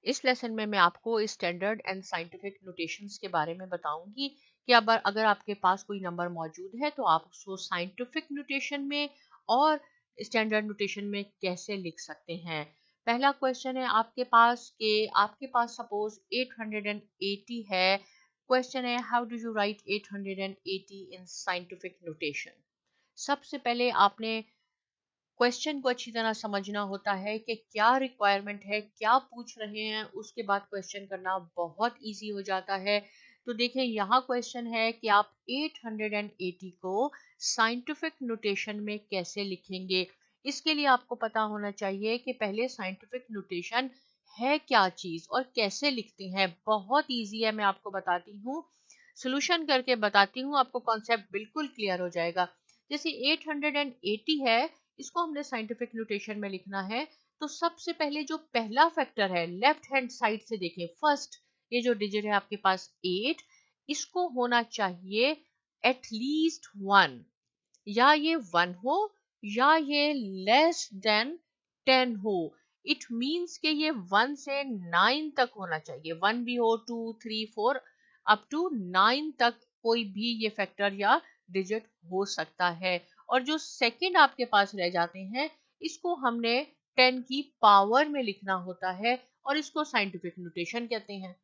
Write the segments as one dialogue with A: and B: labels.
A: इस लेसन में मैं आपको स्टैंडर्ड एंड साइंटिफिक नोटेशंस के बारे में बताऊंगी कि अब अगर आपके पास कोई नंबर मौजूद है तो आप उसको साइंटिफिक नोटेशन में और स्टैंडर्ड नोटेशन में कैसे लिख सकते हैं। पहला क्वेश्चन है आपके पास सपोज 880 है। क्वेश्चन है how do you right 880 in scientific notation. सबसे पहले आपने क्वेश्चन को अच्छी तरह समझना होता है कि क्या रिक्वायरमेंट है, क्या पूछ रहे हैं, उसके बाद क्वेश्चन करना बहुत इजी हो जाता है। तो देखें यहाँ क्वेश्चन है कि आप 880 को साइंटिफिक नोटेशन में कैसे लिखेंगे। इसके लिए आपको पता होना चाहिए कि पहले साइंटिफिक नोटेशन है क्या चीज और कैसे लिखते हैं। बहुत इजी है, मैं आपको बताती हूँ, सोल्यूशन करके बताती हूँ, आपको कॉन्सेप्ट बिल्कुल क्लियर हो जाएगा। जैसे 880 है, इसको हमने साइंटिफिक नोटेशन में लिखना है। तो सबसे पहले जो पहला फैक्टर है लेफ्ट हैंड साइड से देखें, फर्स्ट ये जो डिजिट है आपके पास 8, इसको होना चाहिए एटलीस्ट 1, या ये 1 हो या ये लेस देन 10 हो। इट मीन्स कि ये 1 से 9 तक होना चाहिए। 1 भी हो, 2 3 4 अप टू 9 तक कोई भी ये फैक्टर या डिजिट हो सकता है। और जो सेकंड आपके पास रह जाते हैं, इसको हमने 10 की पावर में लिखना होता है और इसको साइंटिफिक नोटेशन कहते हैं।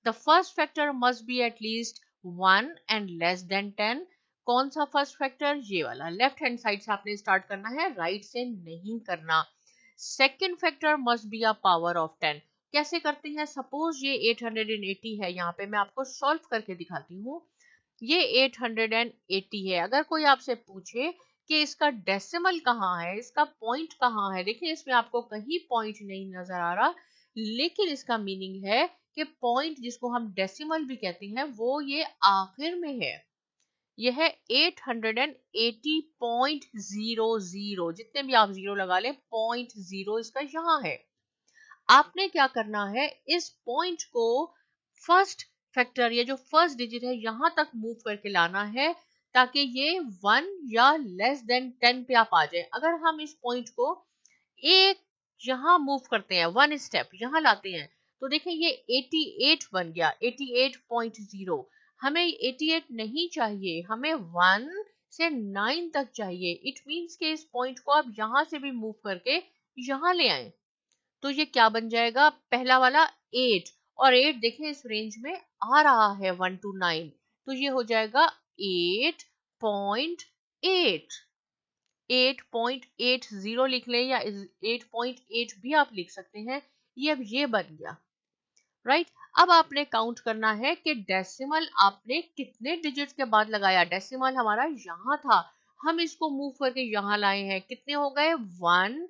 A: The first factor must be at least 1 and less than 10। कौन सा फर्स्ट फैक्टर? ये वाला, लेफ्ट हैंड साइड से आपने स्टार्ट करना है, राइट से नहीं करना। Second factor must be a power of 10। कैसे करते हैं? सपोज ये 880 है, यहाँ पे मैं आपको सॉल्व करके दिखाती हूँ। ये 880 है। अगर कोई आपसे पूछे कि इसका डेसिमल कहाँ है, इसका पॉइंट कहाँ है, देखिए इसमें आपको कहीं पॉइंट नहीं नजर आ रहा, लेकिन इसका मीनिंग है कि पॉइंट जिसको हम डेसिमल भी कहते हैं वो ये आखिर में है। यह है 880.00, जितने भी आप जीरो लगा लें, 0.0 इसका यहाँ है। आपने क्या करना है, इस पॉइंट को फर्स्ट फैक्टर, ये जो फर्स्ट डिजिट है यहां तक मूव करके लाना है ताकि ये 1 या लेस देन 10 पे आप आ जाए। अगर हम इस पॉइंट को एक यहां मूव करते हैं, 1 स्टेप यहां लाते हैं, तो देखिए ये 88 बन गया, 88.0। हमें 88 नहीं चाहिए, हमें 1 से 9 तक चाहिए। इट मींस के इस पॉइंट को आप यहां से भी मूव करके यहां ले आए। तो ये क्या बन जाएगा? पहला वाला 8, और 8 देखें इस रेंज में आ रहा है 1 to 9, तो ये हो जाएगा 8.8। 8.80 लिख लें या 8.8 भी आप लिख सकते हैं। ये अब ये बन गया, राइट। अब आपने काउंट करना है कि डेसिमल आपने कितने डिजिट के बाद लगाया। डेसिमल हमारा यहाँ था, हम इसको मूव करके यहाँ लाए हैं, कितने हो गए? 1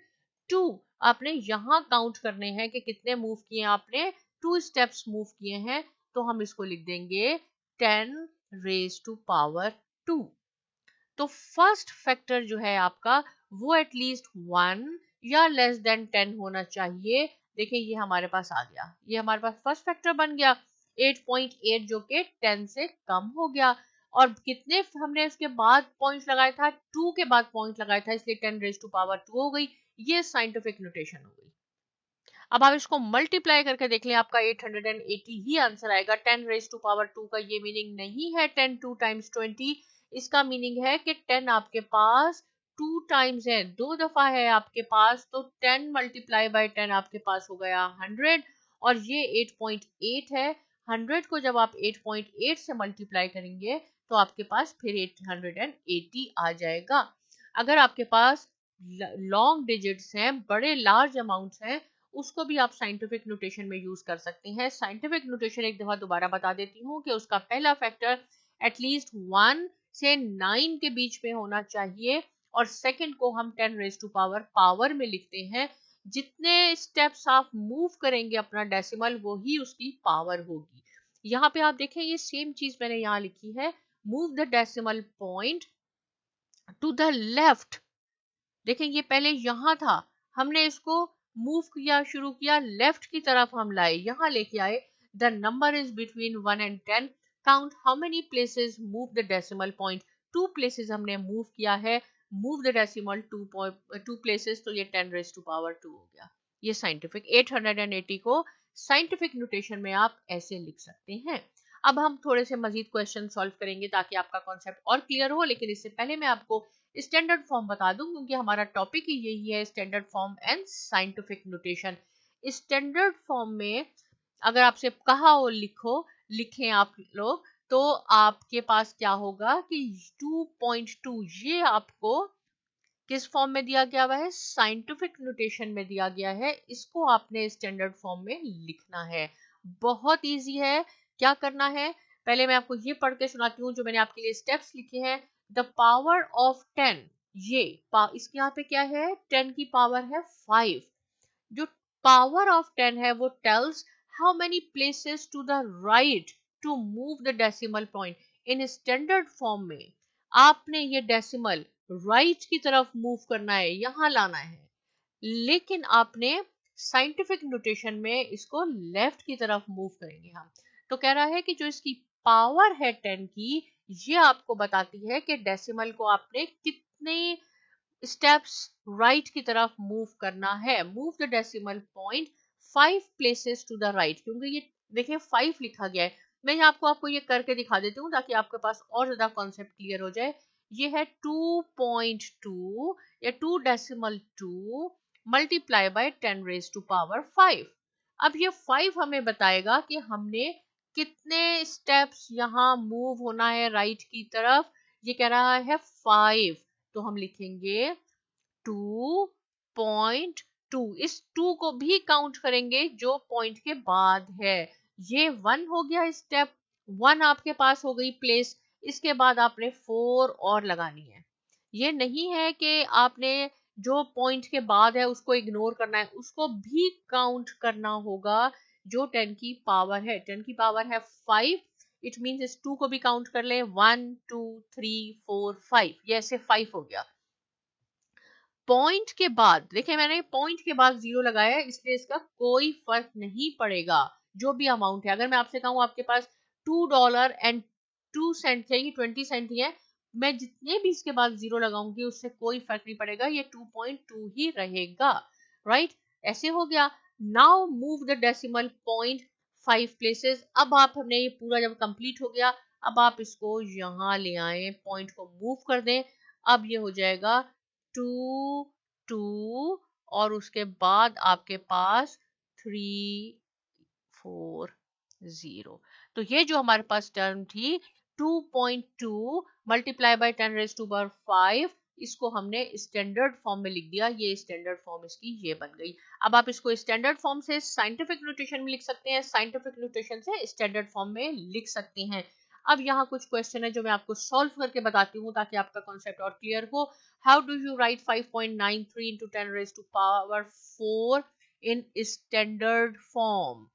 A: 2। आपने यहाँ काउंट करने हैं कि कितने मूव किए आपने, 2 स्टेप्स मूव किए हैं, तो हम इसको लिख देंगे 10 रेज टू पावर 2। तो फर्स्ट फैक्टर जो है आपका वो एटलीस्ट 1 या लेस देन 10 होना चाहिए। देखिए ये हमारे पास आ गया, ये हमारे पास फर्स्ट फैक्टर बन गया 8.8, जो कि 10 से कम हो गया। और कितने हमने उसके बाद पॉइंट लगाया था? 2 के बाद पॉइंट लगाया था, इसलिए 10 रेज टू पावर 2 हो गई। ये साइंटिफिक नोटेशन हो गई। अब आप इसको मल्टीप्लाई करके देख लें, आपका 880 ही आंसर आएगा। 10 रेज टू पावर 2 का ये मीनिंग नहीं है 10 2 टाइम्स 20। इसका मीनिंग है कि 10 आपके पास 2 टाइम्स है, 2 दफा है आपके पास, तो 10 मल्टीप्लाई बाय 10 आपके पास हो गया 100। और ये 8.8 है। 100 को जब आप 8.8 से मल्टीप्लाई करेंगे तो आपके पास फिर 880 आ जाएगा। अगर आपके पास लॉन्ग डिजिट्स हैं, बड़े लार्ज अमाउंट्स हैं, उसको भी आप साइंटिफिक नोटेशन में यूज कर सकते हैं। साइंटिफिक नोटेशन एक दफा दोबारा बता देती हूँ कि उसका पहला फैक्टर एटलीस्ट 1 से 9 के बीच में होना चाहिए, और सेकंड को हम 10 रेज टू पावर में लिखते हैं। जितने स्टेप्स आप मूव करेंगे अपना डेसिमल, वो ही उसकी पावर होगी। यहाँ पे आप देखें ये सेम चीज मैंने यहाँ लिखी है, move the decimal point two the left. देखें ये पहले यहाँ था, हमने इसको मूव किया, शुरू किया, लेफ्ट की तरफ हम लाए, यहाँ लेके आए। The number is between 1 and 10। Count how many places move the decimal point. 2 places हमने मूव किया है। मूव द डेसिमल 2 प्लेसेस, तो ये 10 रेज टू पावर 2 हो गया। ये साइंटिफिक 880 को साइंटिफिक नोटेशन में आप ऐसे लिख सकते हैं। अब हम थोड़े से मजीद क्वेश्चन सॉल्व करेंगे ताकि आपका कॉन्सेप्ट और क्लियर हो, लेकिन इससे पहले मैं आपको स्टैंडर्ड फॉर्म बता दूं क्योंकि हमारा टॉपिक ही यही है, standard form and scientific notation. Standard form में अगर आपसे कहा हो लिखें आप लोग, तो आपके पास क्या होगा कि 2.2 ये आपको किस फॉर्म में दिया गया हुआ है, साइंटिफिक नोटेशन में दिया गया है। इसको आपने स्टैंडर्ड फॉर्म में लिखना है। बहुत इजी है। क्या करना है, पहले मैं आपको ये पढ़ के सुनाती हूँ जो मैंने आपके लिए स्टेप्स लिखे हैं। द पावर ऑफ 10, ये इसके यहाँ पे क्या है, 10 की पावर है 5। जो पावर ऑफ 10 है वो tells how many places to the right to move the decimal point. In standard form में आपने ये डेसिमल राइट की तरफ मूव करना है, यहां लाना है, लेकिन आपने साइंटिफिक नोटेशन में इसको लेफ्ट की तरफ मूव करेंगे हम। तो कह रहा है कि जो इसकी पावर है 10 की, ये आपको बताती है कि डेसिमल को आपने कितने स्टेप्स राइट की तरफ मूव करना है। Move the decimal point 5 places to the right, क्योंकि ये देखिए 5 लिखा गया है। मैं आपको ये करके दिखा देती हूँ ताकि आपके पास और ज्यादा कॉन्सेप्ट क्लियर हो जाए। ये है 2.2 या 2.2 multiply by 10 raise to power 5। अब ये 5 हमें बताएगा कि हमने कितने स्टेप्स यहाँ मूव होना है राइट की तरफ। ये कह रहा है 5, तो हम लिखेंगे 2.2। इस 2 को भी काउंट करेंगे जो पॉइंट के बाद है। ये 1 हो गया स्टेप, 1 आपके पास हो गई प्लेस। इसके बाद आपने 4 और लगानी है। ये नहीं है कि आपने जो पॉइंट के बाद है उसको इग्नोर करना है, उसको भी काउंट करना होगा। जो 10 की पावर है, 10 की पावर है 5, इट मीन्स इस 2 को भी काउंट कर ले, 1 2 3 4 5, ये ऐसे 5 हो गया। पॉइंट के बाद देखिए मैंने पॉइंट के बाद 0 लगाया है, इसलिए इसका कोई फर्क नहीं पड़ेगा जो भी अमाउंट है। अगर मैं आपसे कहूँ आपके पास $2.02 है, ये 20 सेंट ही है, मैं जितने भी इसके बाद 0 लगाऊंगी उससे कोई फर्क नहीं पड़ेगा, ये 2.2 ही रहेगा। राइट, ऐसे हो गया। Now move the decimal point 5 places. अब आप हमने ये पूरा जब कंप्लीट हो गया, अब आप इसको यहाँ ले आए, पॉइंट को मूव कर दें। अब ये हो जाएगा 2 और उसके बाद आपके पास 340। तो ये जो हमारे पास टर्म थी 2.2 multiply by 10 raise to power 5, इसको हमने स्टैंडर्ड फॉर्म में लिख दिया। ये स्टैंडर्ड फॉर्म इसकी ये बन गई। अब आप इसको स्टैंडर्ड फॉर्म से साइंटिफिक नोटेशन में लिख सकते हैं, साइंटिफिक नोटेशन से स्टैंडर्ड फॉर्म में लिख सकते हैं। अब यहाँ कुछ क्वेश्चन है जो मैं आपको सॉल्व करके बताती हूँ ताकि आपका कॉन्सेप्ट और क्लियर हो। How do you write 5.93 into 10 raised to power 4 in standard form?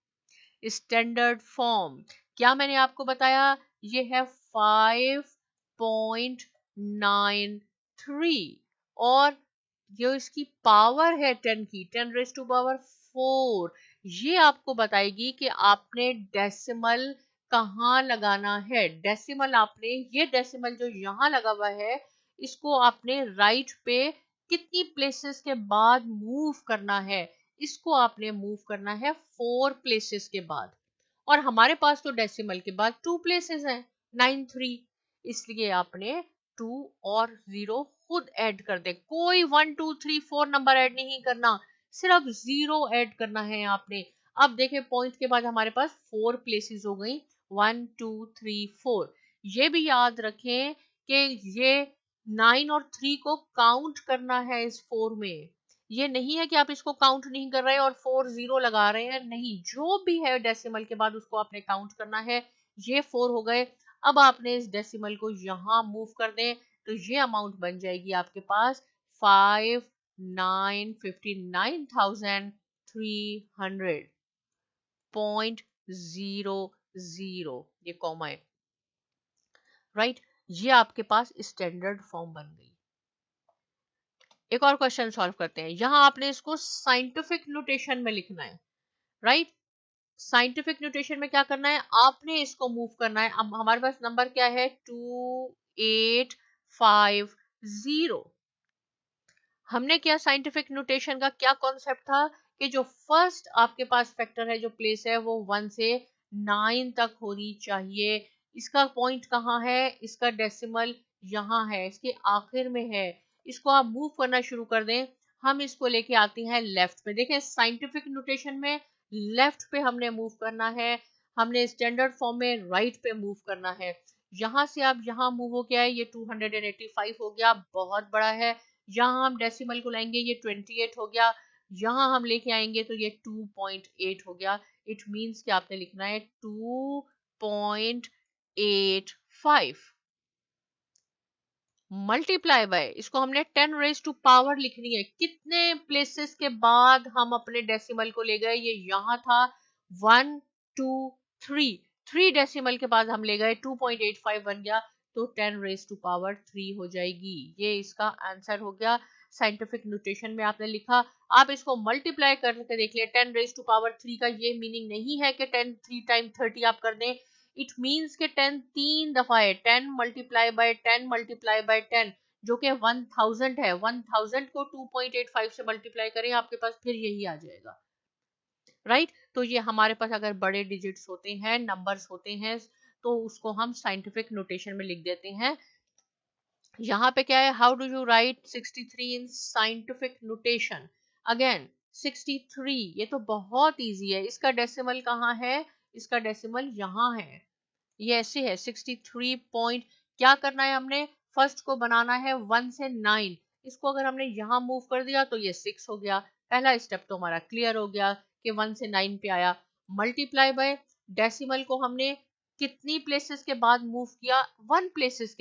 A: Standard form क्या मैंने आपको बताया, ये है 5.93 और जो इसकी पावर है 10 की, 10 रेज टू पावर 4, ये आपको बताएगी कि आपने डेसिमल कहाँ लगाना है। डेसिमल आपने, ये डेसिमल जो यहाँ लगा हुआ है, इसको आपने राइट पे कितनी प्लेसेस के बाद मूव करना है, इसको आपने मूव करना है 4 प्लेसेस के बाद। और हमारे पास तो डेसिमल के बाद 2 प्लेसेस हैं, 93, इसलिए आपने 2 और 0 खुद ऐड कर दे। कोई 1 2 3 4 नंबर ऐड नहीं करना, सिर्फ 0 ऐड करना है आपने। अब देखें पॉइंट के बाद हमारे पास 4 प्लेसेस हो गई, 1 2 3 4। ये भी याद रखें कि ये 9 और 3 को काउंट करना है इस 4 में। ये नहीं है कि आप इसको काउंट नहीं कर रहे और 4 0 लगा रहे हैं, नहीं, जो भी है डेसिमल के बाद उसको आपने काउंट करना है। ये 4 हो गए। अब आपने इस डेसिमल को यहाँ मूव कर दें तो ये अमाउंट बन जाएगी आपके पास 5,959,300.00, ये कॉमा है। राइट, ये आपके पास स्टैंडर्ड फॉर्म बन गई। एक और क्वेश्चन सॉल्व करते हैं। यहां आपने इसको साइंटिफिक नोटेशन में लिखना है। राइट, साइंटिफिक नोटेशन में क्या करना है, आपने इसको मूव करना है। अब हमारे पास नंबर क्या है, 2850। हमने क्या साइंटिफिक नोटेशन का क्या कॉन्सेप्ट था कि जो फर्स्ट आपके पास फैक्टर है, जो प्लेस है, वो 1 से 9 तक होनी चाहिए। इसका पॉइंट कहाँ है? इसका डेसिमल यहाँ है, इसके आखिर में है। इसको आप मूव करना शुरू कर दें, हम इसको लेके आते हैं लेफ्ट पे। देखें साइंटिफिक नोटेशन में लेफ्ट पे हमने मूव करना है, हमने स्टैंडर्ड फॉर्म में राइट पे मूव करना है। यहाँ से आप यहाँ मूव हो गया है, ये 285 हो गया, बहुत बड़ा है। यहाँ हम डेसिमल को लाएंगे, ये 28 हो गया। यहाँ हम लेके आएंगे तो ये 2.8 हो गया। इट मीन्स कि आपने लिखना है 2.85 मल्टीप्लाई बाय, इसको हमने 10 रेज टू पावर लिखनी है। कितने प्लेसेस के बाद हम अपने डेसिमल को ले गए? ये यहाँ था 1 2 3, 3 डेसिमल के बाद हम ले गए, 2.85 बन गया, तो 10 रेज टू पावर 3 हो जाएगी। ये इसका आंसर हो गया। साइंटिफिक नोटेशन में आपने लिखा, आप इसको मल्टीप्लाई करके देख ले। 10 रेज टू पावर 3 का ये मीनिंग नहीं है कि 10 3 टाइम 30 आप कर दें। इट मीन्स के 10 3 दफा है, 10 मल्टीप्लाई बाय 10 मल्टीप्लाई बाय 10, जो कि 1000 है। 1000 को 2.85 से मल्टीप्लाई करें, आपके पास फिर यही आ जाएगा, राइट। तो ये हमारे पास अगर बड़े डिजिट्स होते हैं, नंबर्स होते हैं, तो उसको हम साइंटिफिक नोटेशन में लिख देते हैं। यहाँ पे क्या है? How do you right 63 in scientific notation? Again 63, ये तो बहुत इजी है। इसका डेसिमल कहाँ है? इसका डेसिमल यहाँ है, ये ऐसे है 63 पॉइंट। क्या करना है हमने? फर्स्ट को बनाना है 1 से 9। इसको अगर हमने यहाँ मूव कर दिया तो ये 6 हो गया। पहला स्टेप तो हमारा क्लियर हो गया कि 1 से 9 पे आया। मल्टीप्लाई बाय डेसिमल को हमने कितनी प्लेसेस के बाद मूव किया? 1 प्लेस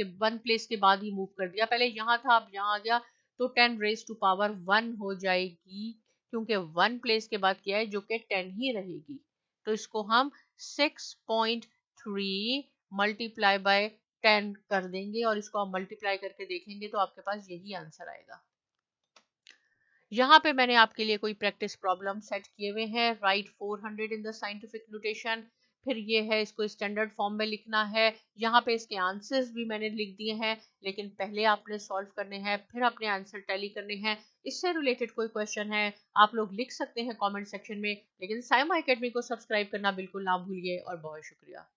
A: के बाद ही मूव कर दिया। पहले यहाँ था, अब यहाँ आ गया, तो 10 रेज टू पावर 1 हो जाएगी, क्योंकि 1 प्लेस के बाद किया है, जो कि 10 ही रहेगी। तो इसको हम 6.3 मल्टीप्लाई बाय 10 कर देंगे, और इसको आप मल्टीप्लाई करके देखेंगे तो आपके पास यही आंसर आएगा। यहाँ पे मैंने आपके लिए कोई प्रैक्टिस प्रॉब्लम सेट किए हुए हैं। Right 400 in the scientific notation, फिर ये है, इसको स्टैंडर्ड फॉर्म में लिखना है। यहाँ पे इसके आंसर्स भी मैंने लिख दिए हैं, लेकिन पहले आपने सॉल्व करने हैं, फिर अपने आंसर टैली करने हैं। इससे रिलेटेड कोई क्वेश्चन है, आप लोग लिख सकते हैं कमेंट सेक्शन में। लेकिन साइमा एकेडमी को सब्सक्राइब करना बिल्कुल ना भूलिए, और बहुत शुक्रिया।